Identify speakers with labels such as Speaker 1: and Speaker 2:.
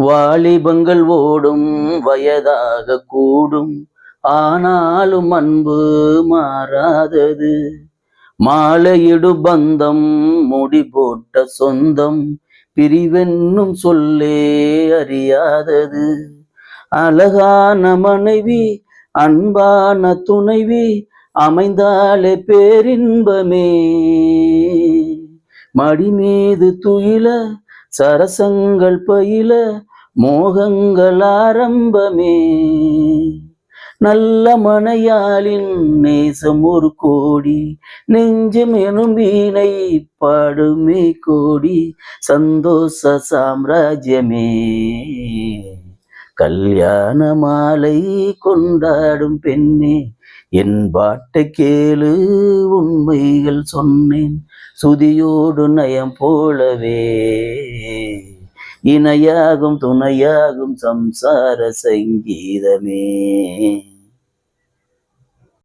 Speaker 1: வாலிபங்கள் ஓடும் வயதாக கூடும், ஆனாலும் அன்பு மாறாதது. மாலையிடு பந்தம் முடி போட்ட சொந்தம், பிரிவென்னும் சொல்லே அறியாதது. அழகான மனைவி அன்பான துணைவி அமைந்தாலே பேரின்பமே. மடி மீது துயில சரசங்கள் பயில மோகங்கள் ஆரம்பமே. நல்ல மனையாளின் நேசம் ஒரு கோடி, நெஞ்சம் எனும் வீணை பாடுமே கோடி, சந்தோஷ சாம்ராஜ்யமே. கல்யாண மாலை கொண்டாடும் பெண்ணே, என் பாட்டை கேளு உண்மைகள் சொன்னேன், சுதியோடு நயம் போலவே. இணையாகும் துணையாகும் சம்சார சங்கீதமே.